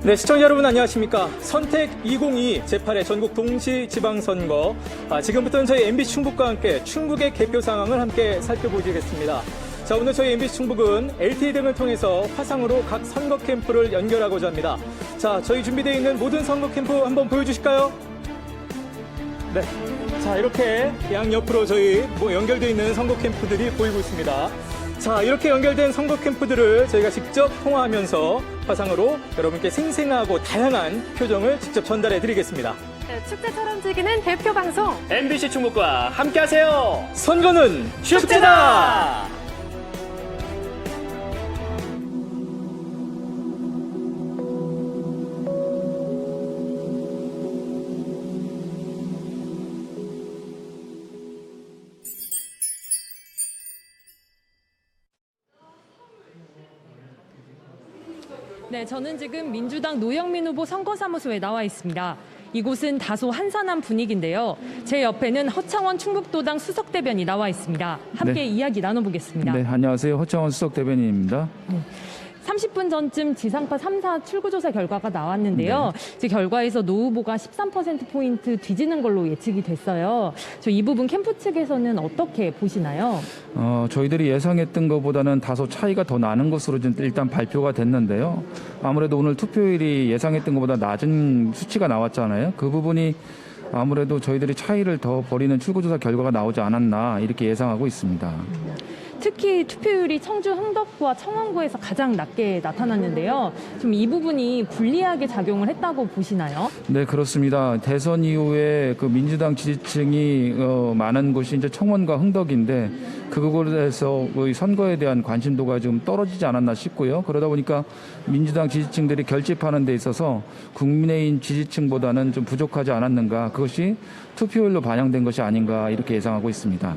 네, 시청자 여러분 안녕하십니까. 선택 2022 제8회 전국 동시지방선거. 지금부터는 저희 MBC 충북과 함께 충북의 개표 상황을 함께 살펴보시겠습니다. 자, 오늘 저희 MBC 충북은 LTE 등을 통해서 화상으로 각 선거 캠프를 연결하고자 합니다. 자, 저희 준비되어 있는 모든 선거 캠프 한번 보여주실까요? 네. 자, 이렇게 양옆으로 저희 연결되어 있는 선거 캠프들이 보이고 있습니다. 자, 이렇게 연결된 선거 캠프들을 저희가 직접 통화하면서 화상으로 여러분께 생생하고 다양한 표정을 직접 전달해 드리겠습니다. 네, 축제처럼 즐기는 대표 방송 MBC 충북과 함께하세요. 선거는 축제다! 네, 저는 지금 민주당 노영민 후보 선거사무소에 나와 있습니다. 이곳은 다소 한산한 분위기인데요. 제 옆에는 허창원 충북도당 수석대변이 나와 있습니다. 함께 이야기 나눠보겠습니다. 네, 안녕하세요. 허창원 수석대변인입니다. 30분 전쯤 지상파 3사 출구조사 결과가 나왔는데요. 그 결과에서 노 후보가 13%포인트 뒤지는 걸로 예측이 됐어요. 저 이 부분 캠프 측에서는 어떻게 보시나요? 저희들이 예상했던 것보다는 다소 차이가 더 나는 것으로 일단 발표가 됐는데요. 아무래도 오늘 투표율이 예상했던 것보다 낮은 수치가 나왔잖아요. 그 부분이 아무래도 저희들이 차이를 더 벌이는 출구조사 결과가 나오지 않았나 이렇게 예상하고 있습니다. 특히 투표율이 청주 흥덕구와 청원구에서 가장 낮게 나타났는데요. 좀 이 부분이 불리하게 작용을 했다고 보시나요? 네, 그렇습니다. 대선 이후에 그 민주당 지지층이 많은 곳이 이제 청원과 흥덕인데 그곳에서 선거에 대한 관심도가 좀 떨어지지 않았나 싶고요. 그러다 보니까 민주당 지지층들이 결집하는 데 있어서 국민의힘 지지층보다는 좀 부족하지 않았는가. 그것이 투표율로 반영된 것이 아닌가 이렇게 예상하고 있습니다.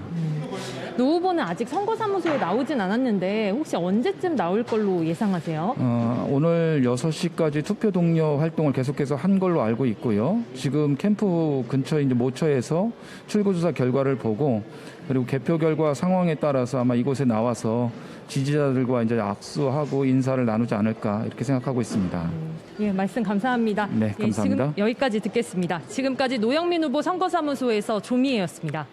노 후보는 아직 선거사무소에 나오진 않았는데 혹시 언제쯤 나올 걸로 예상하세요? 오늘 6시까지 투표 동료 활동을 계속해서 한 걸로 알고 있고요. 지금 캠프 근처에 이제 모처에서 출구조사 결과를 보고 그리고 개표 결과 상황에 따라서 아마 이곳에 나와서 지지자들과 이제 악수하고 인사를 나누지 않을까 이렇게 생각하고 있습니다. 예, 말씀 감사합니다. 네, 감사합니다. 지금 여기까지 듣겠습니다. 지금까지 노영민 후보 선거사무소에서 조미애였습니다.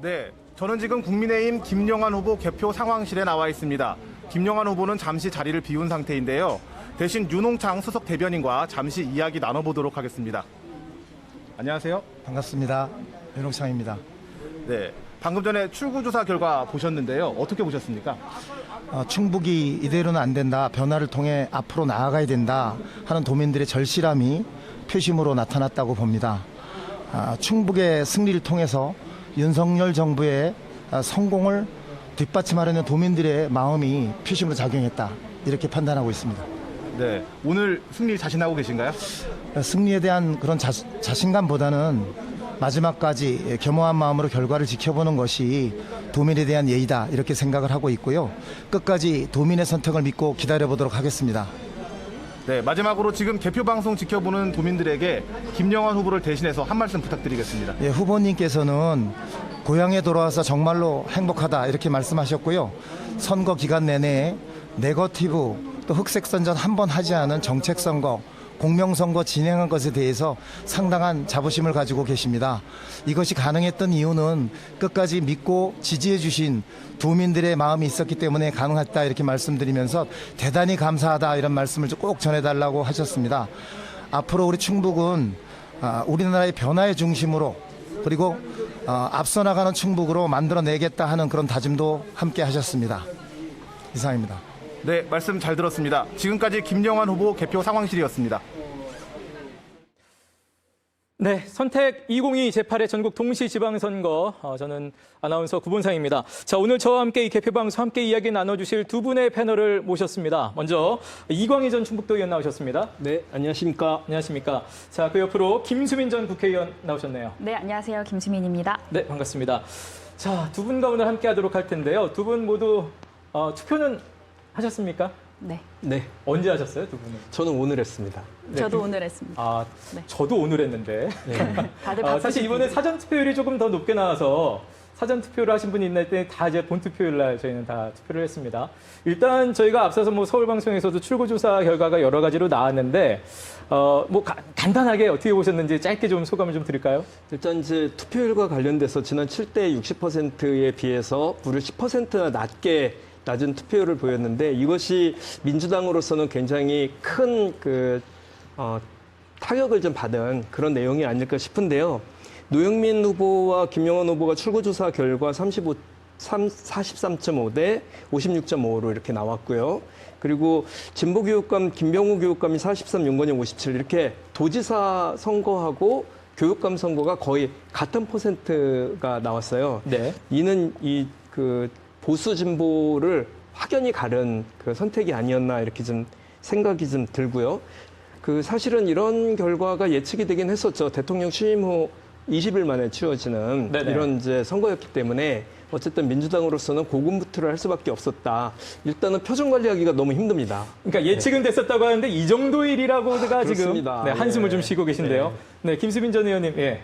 네, 저는 지금 국민의힘 김영환 후보 개표 상황실에 나와 있습니다. 김영환 후보는 잠시 자리를 비운 상태인데요. 대신 윤홍창 수석 대변인과 잠시 이야기 나눠보도록 하겠습니다. 안녕하세요. 반갑습니다. 윤홍창입니다. 네, 방금 전에 출구조사 결과 보셨는데요. 어떻게 보셨습니까? 충북이 이대로는 안 된다. 변화를 통해 앞으로 나아가야 된다 하는 도민들의 절실함이 표심으로 나타났다고 봅니다. 충북의 승리를 통해서 윤석열 정부의 성공을 뒷받침하려는 도민들의 마음이 표심으로 작용했다. 이렇게 판단하고 있습니다. 네, 오늘 승리 자신하고 계신가요? 승리에 대한 그런 자신감보다는 마지막까지 겸허한 마음으로 결과를 지켜보는 것이 도민에 대한 예의다. 이렇게 생각을 하고 있고요. 끝까지 도민의 선택을 믿고 기다려보도록 하겠습니다. 네, 마지막으로 지금 개표 방송 지켜보는 도민들에게 김영환 후보를 대신해서 한 말씀 부탁드리겠습니다. 예, 후보님께서는 고향에 돌아와서 정말로 행복하다 이렇게 말씀하셨고요. 선거 기간 내내 네거티브 또 흑색 선전 한 번 하지 않은 정책 선거, 공명선거 진행한 것에 대해서 상당한 자부심을 가지고 계십니다. 이것이 가능했던 이유는 끝까지 믿고 지지해 주신 도민들의 마음이 있었기 때문에 가능했다 이렇게 말씀드리면서 대단히 감사하다 이런 말씀을 꼭 전해달라고 하셨습니다. 앞으로 우리 충북은 우리나라의 변화의 중심으로 그리고 앞서 나가는 충북으로 만들어내겠다 하는 그런 다짐도 함께 하셨습니다. 이상입니다. 네, 말씀 잘 들었습니다. 지금까지 김영환 후보 개표 상황실이었습니다. 네, 선택 2022 제8회 전국 동시지방선거, 저는 아나운서 구본상입니다. 자, 오늘 저와 함께 이 개표방송 함께 이야기 나눠주실 두 분의 패널을 모셨습니다. 먼저 이광희 전 충북도의원 나오셨습니다. 네, 안녕하십니까. 안녕하십니까. 자, 그 옆으로 김수민 전 국회의원 나오셨네요. 네, 안녕하세요. 김수민입니다. 네, 반갑습니다. 자, 두 분과 오늘 함께 하도록 할 텐데요. 두 분 모두 투표는 하셨습니까? 네. 네, 언제 하셨어요, 두 분은? 저는 오늘 했습니다. 네, 저도 오늘 했습니다. 네. 저도 오늘 했는데. 다들 사실 이번에 사전 투표율이 조금 더 높게 나와서 사전 투표를 하신 분이 있나 했더니 다 이제 본 투표일 날 저희는 다 투표를 했습니다. 일단 저희가 앞서서 뭐 서울 방송에서도 출구조사 결과가 여러 가지로 나왔는데 간단하게 어떻게 보셨는지 짧게 좀 소감을 좀 드릴까요? 일단 이제 투표율과 관련돼서 지난 7대 60%에 비해서 무려 10%나 낮은 투표율을 보였는데 이것이 민주당으로서는 굉장히 큰 타격을 좀 받은 그런 내용이 아닐까 싶은데요. 노영민 후보와 김영환 후보가 출구조사 결과 43.5 대 56.5로 이렇게 나왔고요. 그리고 진보교육감 김병우 교육감이 43, 윤건영 57 이렇게 도지사 선거하고 교육감 선거가 거의 같은 퍼센트가 나왔어요. 네. 이는 보수 진보를 확연히 가른 그 선택이 아니었나 이렇게 좀 생각이 좀 들고요. 사실은 이런 결과가 예측이 되긴 했었죠. 대통령 취임 후 20일 만에 치러지는 네네. 이런 이제 선거였기 때문에 어쨌든 민주당으로서는 고군분투를 할 수밖에 없었다. 일단은 표정 관리하기가 너무 힘듭니다. 그러니까 예측은 됐었다고 하는데 이 정도 일이라고가 지금 그렇습니다. 한숨을 예. 좀 쉬고 계신데요. 네, 김수빈 전 의원님. 예.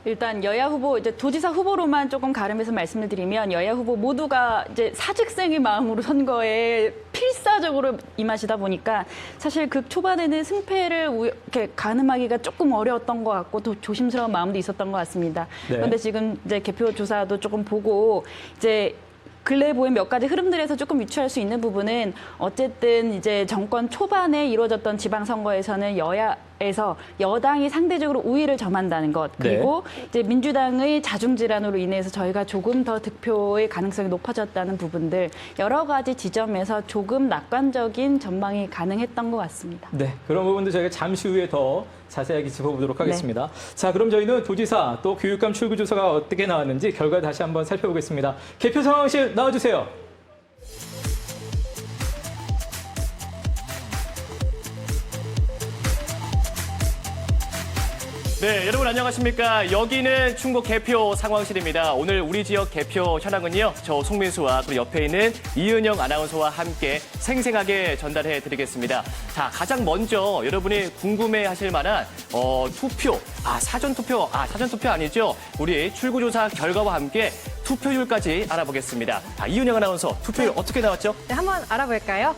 일단 여야 후보, 이제 도지사 후보로만 조금 가름해서 말씀을 드리면 여야 후보 모두가 이제 사직생의 마음으로 선거에 필사적으로 임하시다 보니까 사실 그 초반에는 승패를 이렇게 가늠하기가 조금 어려웠던 것 같고 더 조심스러운 마음도 있었던 것 같습니다. 네. 그런데 지금 이제 개표 조사도 조금 보고 이제 근래에 보인 몇 가지 흐름들에서 조금 유추할 수 있는 부분은 어쨌든 이제 정권 초반에 이루어졌던 지방선거에서는 여야에서 여당이 상대적으로 우위를 점한다는 것 그리고 이제 민주당의 자중질환으로 인해서 저희가 조금 더 득표의 가능성이 높아졌다는 부분들 여러 가지 지점에서 조금 낙관적인 전망이 가능했던 것 같습니다. 네, 그런 부분도 저희가 잠시 후에 더 자세하게 짚어보도록 하겠습니다. 자, 그럼 저희는 도지사 또 교육감 출구조사가 어떻게 나왔는지 결과 다시 한번 살펴보겠습니다. 개표 상황실 나와주세요. 네, 여러분 안녕하십니까. 여기는 충북 개표 상황실입니다. 오늘 우리 지역 개표 현황은요. 저 송민수와 그리고 옆에 있는 이은영 아나운서와 함께 생생하게 전달해 드리겠습니다. 자, 가장 먼저 여러분이 궁금해하실 만한 투표, 사전 투표 아니죠. 우리 출구조사 결과와 함께 투표율까지 알아보겠습니다. 이은영 아나운서, 투표율 어떻게 나왔죠? 네, 한번 알아볼까요?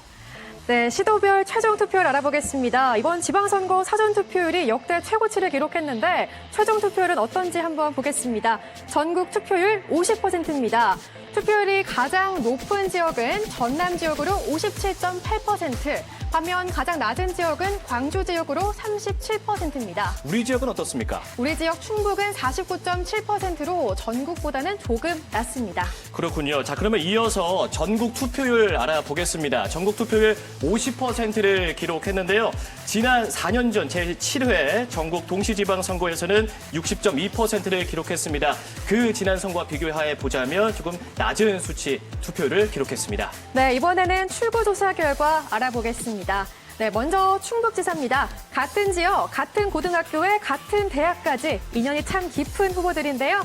네, 시도별 최종 투표를 알아보겠습니다. 이번 지방선거 사전 투표율이 역대 최고치를 기록했는데 최종 투표율은 어떤지 한번 보겠습니다. 전국 투표율 50%입니다. 투표율이 가장 높은 지역은 전남 지역으로 57.8%, 반면 가장 낮은 지역은 광주 지역으로 37%입니다. 우리 지역은 어떻습니까? 우리 지역 충북은 49.7%로 전국보다는 조금 낮습니다. 그렇군요. 자, 그러면 이어서 전국 투표율 알아보겠습니다. 전국 투표율 50%를 기록했는데요. 지난 4년 전 제7회 전국 동시지방선거에서는 60.2%를 기록했습니다. 그 지난 선거와 비교해 보자면 조금 낮은 수치 투표율을 기록했습니다. 네, 이번에는 출구조사 결과 알아보겠습니다. 네, 먼저 충북지사입니다. 같은 지역, 같은 고등학교에 같은 대학까지 인연이 참 깊은 후보들인데요.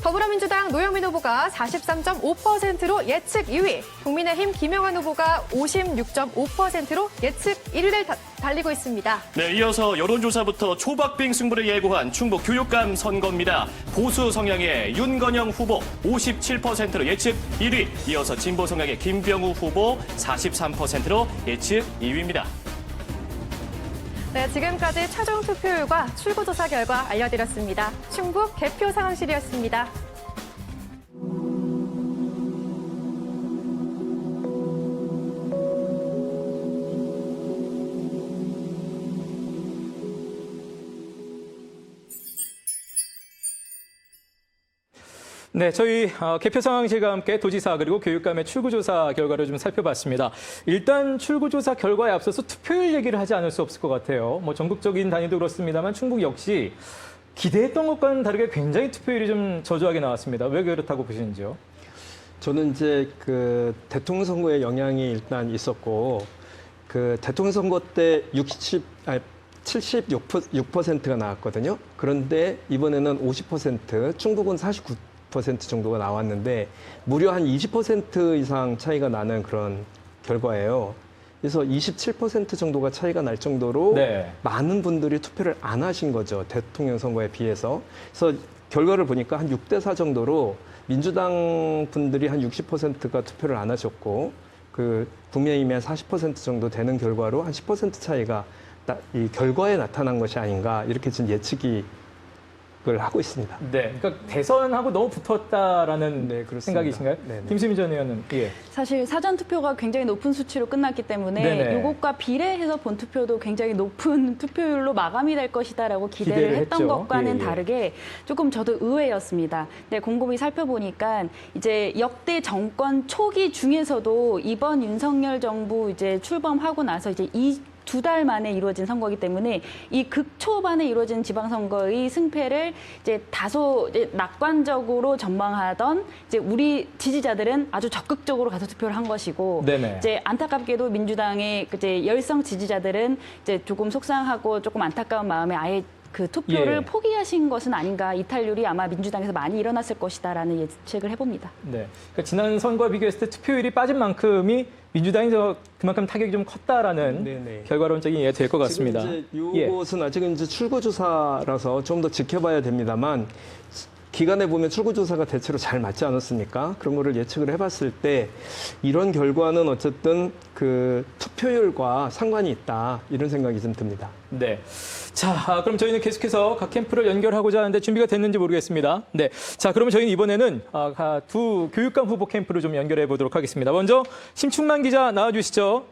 더불어민주당 노영민 후보가 43.5%로 예측 2위, 국민의힘 김영환 후보가 56.5%로 예측 1위를 달리고 있습니다. 네, 이어서 여론조사부터 초박빙 승부를 예고한 충북 교육감 선거입니다. 보수 성향의 윤건영 후보 57%로 예측 1위, 이어서 진보 성향의 김병우 후보 43%로 예측 2위입니다. 네, 지금까지 최종 투표율과 출구조사 결과 알려드렸습니다. 충북 개표 상황실이었습니다. 네, 저희 개표 상황실과 함께 도지사 그리고 교육감의 출구조사 결과를 좀 살펴봤습니다. 일단 출구조사 결과에 앞서서 투표율 얘기를 하지 않을 수 없을 것 같아요. 뭐 전국적인 단위도 그렇습니다만 충북 역시 기대했던 것과는 다르게 굉장히 투표율이 좀 저조하게 나왔습니다. 왜 그렇다고 보시는지요? 저는 이제 대통령 선거에 영향이 일단 있었고 대통령 선거 때 76%가 나왔거든요. 그런데 이번에는 50%, 충북은 49% 정도가 나왔는데 무려 한 20% 이상 차이가 나는 그런 결과예요. 그래서 27% 정도가 차이가 날 정도로 네. 많은 분들이 투표를 안 하신 거죠. 대통령 선거에 비해서. 그래서 결과를 보니까 한 6대4 정도로 민주당 분들이 한 60%가 투표를 안 하셨고 그 국민의힘의 40% 정도 되는 결과로 한 10% 차이가 이 결과에 나타난 것이 아닌가 이렇게 지금 예측을 하고 있습니다. 네, 그러니까 대선하고 너무 붙었다라는 네, 그렇습니다. 생각이신가요? 네, 네. 김수미 전 의원은 예. 사실 사전 투표가 굉장히 높은 수치로 끝났기 때문에 네네. 이것과 비례해서 본 투표도 굉장히 높은 투표율로 마감이 될 것이다라고 기대를 했던 했죠. 것과는 예, 예. 다르게 조금 저도 의외였습니다. 네, 곰곰이 살펴보니까 이제 역대 정권 초기 중에서도 이번 윤석열 정부 이제 출범하고 나서 이제 2달 만에 이루어진 선거이기 때문에 이 극초반에 이루어진 지방선거의 승패를 이제 다소 이제 낙관적으로 전망하던 이제 우리 지지자들은 아주 적극적으로 가서 투표를 한 것이고 네네. 이제 안타깝게도 민주당의 이제 열성 지지자들은 이제 조금 속상하고 조금 안타까운 마음에 아예 그 투표를 예. 포기하신 것은 아닌가, 이탈률이 아마 민주당에서 많이 일어났을 것이다라는 예측을 해봅니다. 네. 그러니까 지난 선거와 비교했을 때 투표율이 빠진 만큼이 민주당이 그만큼 타격이 좀 컸다라는 네네. 결과론적인 이해가 될 것 같습니다. 지금 이제 이것은 아직은 이제 출구조사라서 좀 더 지켜봐야 됩니다만 기간에 보면 출구조사가 대체로 잘 맞지 않았습니까? 그런 거를 예측을 해봤을 때 이런 결과는 어쨌든 그 투표율과 상관이 있다 이런 생각이 좀 듭니다. 네. 자, 그럼 저희는 계속해서 각 캠프를 연결하고자 하는데 준비가 됐는지 모르겠습니다. 네. 자, 그러면 저희는 이번에는 두 교육감 후보 캠프를 좀 연결해 보도록 하겠습니다. 먼저 심충만 기자 나와주시죠.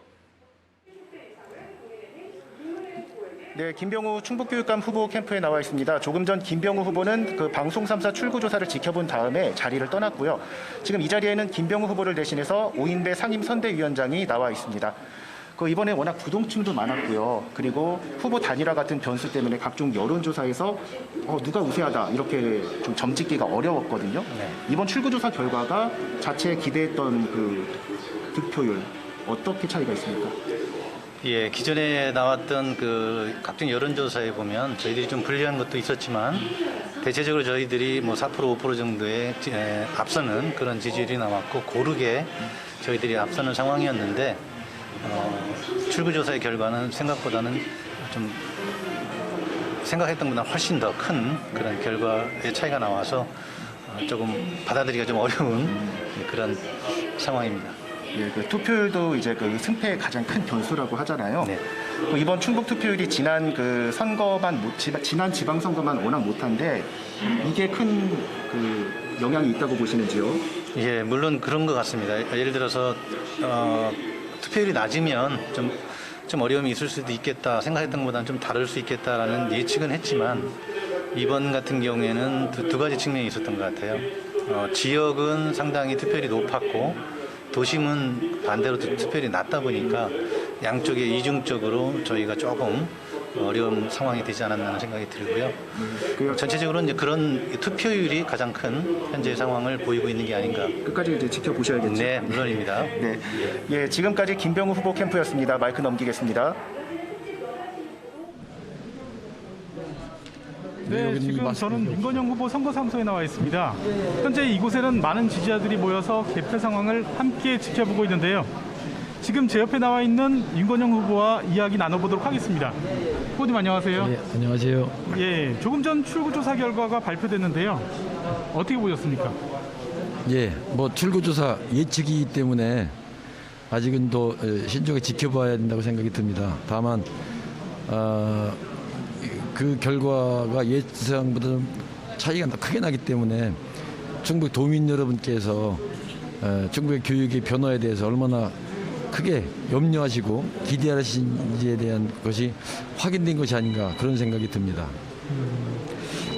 네, 김병우 충북교육감 후보 캠프에 나와 있습니다. 조금 전 김병우 후보는 그 방송 3사 출구조사를 지켜본 다음에 자리를 떠났고요. 지금 이 자리에는 김병우 후보를 대신해서 오인배 상임선대위원장이 나와 있습니다. 이번에 워낙 부동층도 많았고요. 그리고 후보 단일화 같은 변수 때문에 각종 여론조사에서 누가 우세하다 이렇게 좀 점짓기가 어려웠거든요. 이번 출구조사 결과가 자체 기대했던 그 득표율 어떻게 차이가 있습니까? 예, 기존에 나왔던 그 각종 여론조사에 보면 저희들이 좀 불리한 것도 있었지만 대체적으로 저희들이 뭐 4% 5% 정도의 앞서는 그런 지지율이 나왔고 고르게 저희들이 앞서는 상황이었는데 출구조사의 결과는 생각보다는 좀 생각했던 것보다 훨씬 더 큰 그런 결과의 차이가 나와서 조금 받아들이기가 좀 어려운 그런 상황입니다. 예, 그 투표율도 이제 그 승패의 가장 큰 변수라고 하잖아요. 네. 이번 충북 투표율이 지난 그 선거만 지난 지방선거만 워낙 못한데 이게 큰 그 영향이 있다고 보시는지요? 예, 물론 그런 것 같습니다. 예를 들어서 투표율이 낮으면 좀 어려움이 있을 수도 있겠다, 생각했던 것보다는 좀 다를 수 있겠다라는 예측은 했지만 이번 같은 경우에는 두 가지 측면이 있었던 것 같아요. 지역은 상당히 투표율이 높았고 도심은 반대로 투표율이 낮다 보니까 양쪽에 이중적으로 저희가 조금 어려운 상황이 되지 않았나 생각이 들고요. 전체적으로 이제 그런 투표율이 가장 큰 현재 상황을 보이고 있는 게 아닌가. 끝까지 이제 지켜보셔야겠죠. 네, 물론입니다. 네, 예, 지금까지 김병우 후보 캠프였습니다. 마이크 넘기겠습니다. 네, 지금 저는 윤건영 후보 선거사무소에 나와 있습니다. 현재 이곳에는 많은 지지자들이 모여서 개표 상황을 함께 지켜보고 있는데요. 지금 제 옆에 나와 있는 윤건영 후보와 이야기 나눠보도록 하겠습니다. 후보님 안녕하세요. 네, 안녕하세요. 예, 조금 전 출구조사 결과가 발표됐는데요. 어떻게 보셨습니까? 예, 뭐 출구조사 예측이기 때문에 아직은 더 신중하게 지켜봐야 된다고 생각이 듭니다. 다만 그 결과가 예상보다 좀 차이가 크게 나기 때문에 충북 도민 여러분께서 충북의 교육의 변화에 대해서 얼마나 크게 염려하시고 기대하시는지에 대한 것이 확인된 것이 아닌가 그런 생각이 듭니다.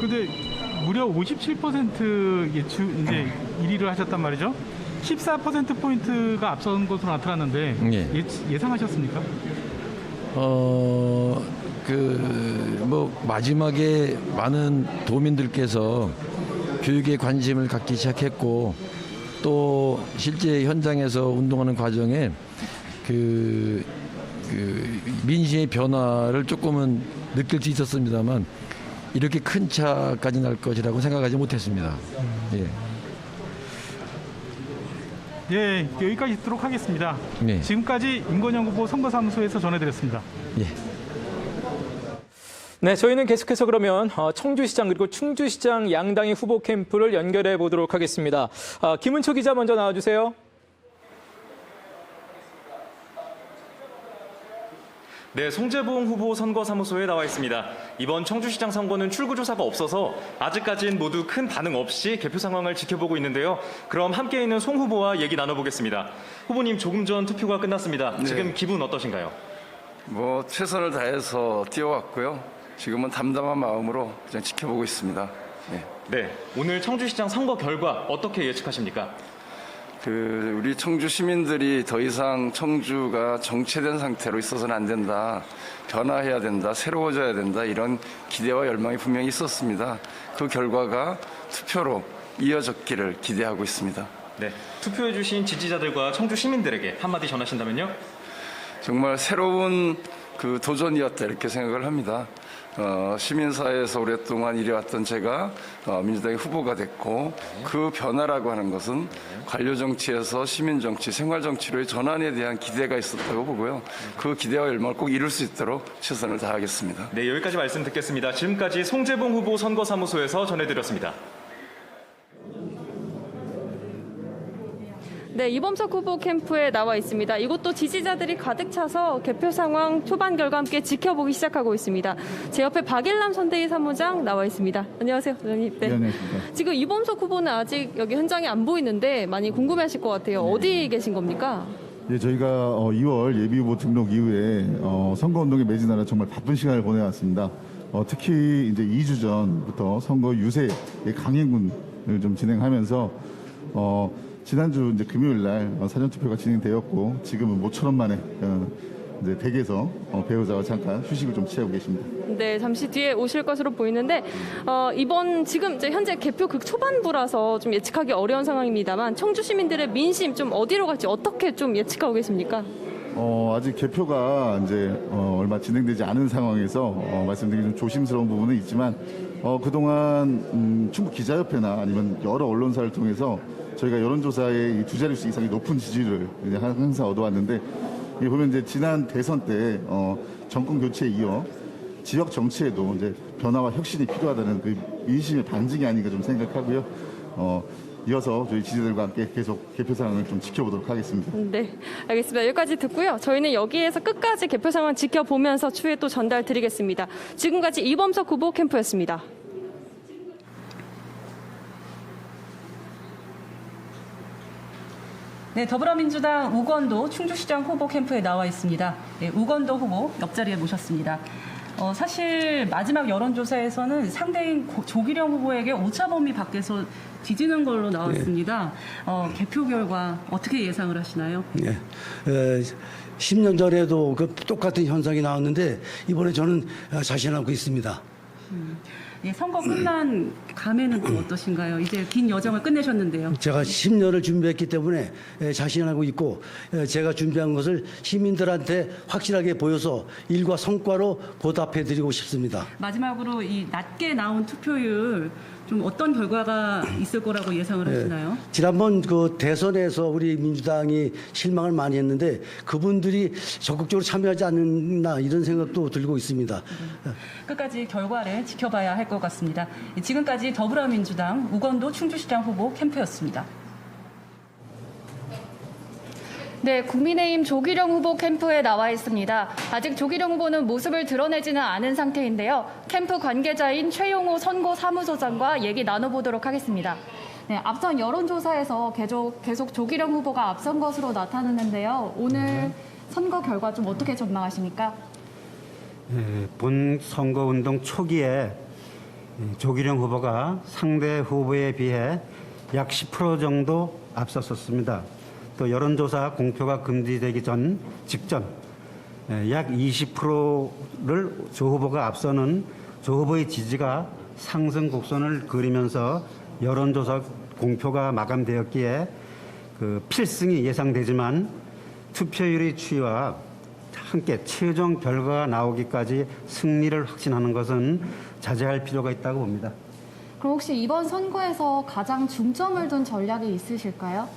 근데 무려 57% 예측 이제 1위를 하셨단 말이죠. 14%포인트가 앞선 것으로 나타났는데 예. 예상하셨습니까? 뭐 마지막에 많은 도민들께서 교육에 관심을 갖기 시작했고 또 실제 현장에서 운동하는 과정에 그 민심의 변화를 조금은 느낄 수 있었습니다만 이렇게 큰 차까지 날 것이라고 생각하지 못했습니다. 예. 예, 여기까지 듣도록 하겠습니다. 네. 지금까지 윤건영 후보 선거사무소에서 전해드렸습니다. 예. 네, 저희는 계속해서 그러면 청주시장 그리고 충주시장 양당의 후보 캠프를 연결해 보도록 하겠습니다. 김은초 기자 먼저 나와주세요. 네, 송재봉 후보 선거사무소에 나와 있습니다. 이번 청주시장 선거는 출구조사가 없어서 아직까지는 모두 큰 반응 없이 개표 상황을 지켜보고 있는데요. 그럼 함께 있는 송 후보와 얘기 나눠보겠습니다. 후보님, 조금 전 투표가 끝났습니다. 네. 지금 기분 어떠신가요? 최선을 다해서 뛰어왔고요. 지금은 담담한 마음으로 그냥 지켜보고 있습니다. 네, 오늘 청주시장 선거 결과 어떻게 예측하십니까? 우리 청주 시민들이 더 이상 청주가 정체된 상태로 있어서는 안 된다. 변화해야 된다. 새로워져야 된다. 이런 기대와 열망이 분명히 있었습니다. 그 결과가 투표로 이어졌기를 기대하고 있습니다. 네, 투표해주신 지지자들과 청주 시민들에게 한마디 전하신다면요? 정말 새로운 도전이었다 이렇게 생각을 합니다. 시민사회에서 오랫동안 일해왔던 제가 민주당의 후보가 됐고 그 변화라고 하는 것은 관료정치에서 시민정치, 생활정치로의 전환에 대한 기대가 있었다고 보고요. 그 기대와 열망을 꼭 이룰 수 있도록 최선을 다하겠습니다. 네, 여기까지 말씀 듣겠습니다. 지금까지 송재봉 후보 선거사무소에서 전해드렸습니다. 네, 이범석 후보 캠프에 나와 있습니다. 이곳도 지지자들이 가득 차서 개표 상황 초반 결과 함께 지켜보기 시작하고 있습니다. 제 옆에 박일남 선대위 사무장 나와 있습니다. 안녕하세요, 선생님. 네. 안녕하십니까. 지금 이범석 후보는 아직 여기 현장에 안 보이는데 많이 궁금해하실 것 같아요. 어디 계신 겁니까? 예, 저희가 2월 예비후보 등록 이후에 선거운동에 매진하라 정말 바쁜 시간을 보내왔습니다. 특히 이제 2주 전부터 선거 유세의 강행군을 좀 진행하면서 지난주 이제 금요일 날 사전투표가 진행되었고 지금은 모처럼 만에 이제 댁에서 배우자와 잠깐 휴식을 좀 취하고 계십니다. 네, 잠시 뒤에 오실 것으로 보이는데 이번 지금 이제 현재 개표 극 초반부라서 좀 예측하기 어려운 상황입니다만 청주 시민들의 민심 좀 어디로 갈지 어떻게 좀 예측하고 계십니까? 아직 개표가 이제 얼마 진행되지 않은 상황에서 말씀드리기 좀 조심스러운 부분은 있지만 그동안 충북 기자협회나 아니면 여러 언론사를 통해서 저희가 여론조사에 이 두 자릿수 이상의 높은 지지를 이제 항상 얻어왔는데 이 보면 이제 지난 대선 때 정권 교체에 이어 지역 정치에도 이제 변화와 혁신이 필요하다는 그 민심의 반증이 아닌가 좀 생각하고요. 이어서 저희 지지자들과 함께 계속 개표 상황을 좀 지켜보도록 하겠습니다. 네, 알겠습니다. 여기까지 듣고요. 저희는 여기에서 끝까지 개표 상황 지켜보면서 추후에 또 전달 드리겠습니다. 지금까지 이범석 후보 캠프였습니다. 네, 더불어민주당 우건도 충주시장 후보 캠프에 나와 있습니다. 네, 우건도 후보 옆자리에 모셨습니다. 사실 마지막 여론조사에서는 상대인 조기령 후보에게 오차범위 밖에서 뒤지는 걸로 나왔습니다. 개표 결과 어떻게 예상을 하시나요? 네, 10년 전에도 똑같은 현상이 나왔는데 이번에 저는 자신하고 있습니다. 예, 선거 끝난 감에는 또 어떠신가요? 이제 긴 여정을 끝내셨는데요. 제가 10년을 준비했기 때문에 자신하고 있고 제가 준비한 것을 시민들한테 확실하게 보여서 일과 성과로 보답해드리고 싶습니다. 마지막으로 이 낮게 나온 투표율 좀 어떤 결과가 있을 거라고 예상을 하시나요? 지난번 그 대선에서 우리 민주당이 실망을 많이 했는데 그분들이 적극적으로 참여하지 않나 이런 생각도 들고 있습니다. 끝까지 결과를 지켜봐야 할 것 같습니다. 지금까지 더불어민주당 우건도 충주시장 후보 캠프였습니다. 네, 국민의힘 조기령 후보 캠프에 나와 있습니다. 아직 조기령 후보는 모습을 드러내지는 않은 상태인데요. 캠프 관계자인 최용호 선거사무소장과 얘기 나눠보도록 하겠습니다. 네, 앞선 여론조사에서 계속 조기령 후보가 앞선 것으로 나타났는데요. 오늘 선거 결과 좀 어떻게 전망하십니까? 네, 본 선거운동 초기에 조기령 후보가 상대 후보에 비해 약 10% 정도 앞섰었습니다. 또 여론조사 공표가 금지되기 직전 약 20%를 조 후보가 앞서는 조 후보의 지지가 상승 곡선을 그리면서 여론조사 공표가 마감되었기에 필승이 예상되지만 투표율의 추이와 함께 최종 결과가 나오기까지 승리를 확신하는 것은 자제할 필요가 있다고 봅니다. 그럼 혹시 이번 선거에서 가장 중점을 둔 전략이 있으실까요?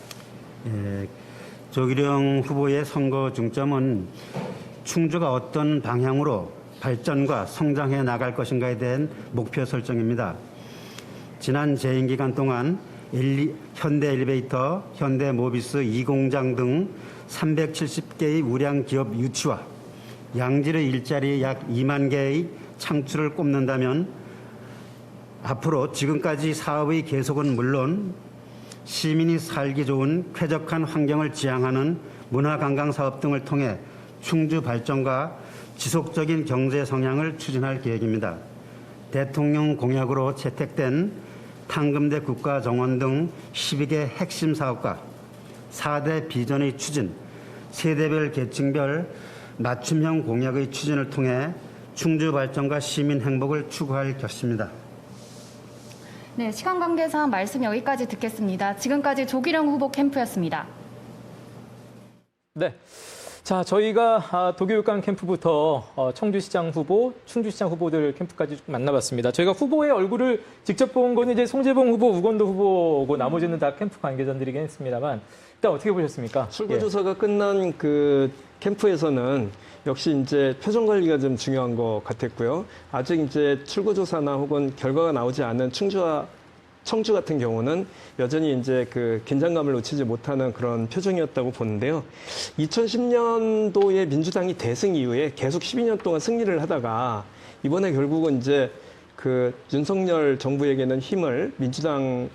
조기령 후보의 선거 중점은 충주가 어떤 방향으로 발전과 성장해 나갈 것인가에 대한 목표 설정입니다. 지난 재임 기간 동안 현대 엘리베이터, 현대 모비스 2공장 등 370개의 우량 기업 유치와 양질의 일자리 약 2만 개의 창출을 꼽는다면 앞으로 지금까지 사업의 계속은 물론 시민이 살기 좋은 쾌적한 환경을 지향하는 문화관광 사업 등을 통해 충주 발전과 지속적인 경제 성향을 추진할 계획입니다. 대통령 공약으로 채택된 탕금대 국가정원 등 12개 핵심 사업과 4대 비전의 추진, 세대별 계층별 맞춤형 공약의 추진을 통해 충주 발전과 시민 행복을 추구할 것입니다. 네, 시간 관계상 말씀 여기까지 듣겠습니다. 지금까지 조기령 후보 캠프였습니다. 네. 자, 저희가 도교육관 캠프부터 청주시장 후보, 충주시장 후보들 캠프까지 만나봤습니다. 저희가 후보의 얼굴을 직접 본 거는 이제 송재봉 후보, 우건도 후보고 나머지는 다 캠프 관계자들이긴 했습니다만 일단 어떻게 보셨습니까? 출구조사가 끝난 그 캠프에서는 역시 이제 표정 관리가 좀 중요한 것 같았고요. 아직 이제 출구조사나 혹은 결과가 나오지 않은 충주와 청주 같은 경우는 여전히 이제 그 긴장감을 놓치지 못하는 그런 표정이었다고 보는데요. 2010년도에 민주당이 대승 이후에 계속 12년 동안 승리를 하다가 이번에 결국은 이제 그 윤석열 정부에게는 힘을, 민주당에는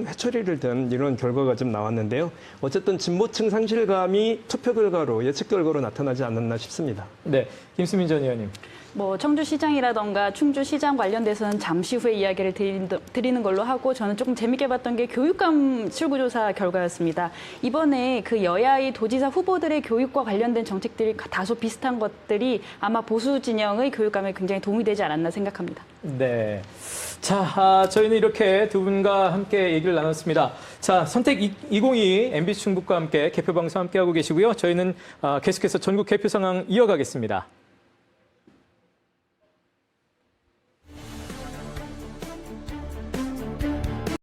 회초리를 든 이런 결과가 좀 나왔는데요. 어쨌든 진보층 상실감이 투표 결과로, 예측 결과로 나타나지 않았나 싶습니다. 네, 김수민 전 의원님. 청주시장이라던가 충주시장 관련돼서는 잠시 후에 이야기를 드리는 걸로 하고, 저는 조금 재밌게 봤던 게 교육감 출구조사 결과였습니다. 이번에 그 여야의 도지사 후보들의 교육과 관련된 정책들이 다소 비슷한 것들이 아마 보수 진영의 교육감에 굉장히 도움이 되지 않았나 생각합니다. 네. 자, 저희는 이렇게 두 분과 함께 얘기를 나눴습니다. 자, 선택 2022 MBC 충북과 함께 개표 방송 함께하고 계시고요. 저희는 계속해서 전국 개표 상황 이어가겠습니다.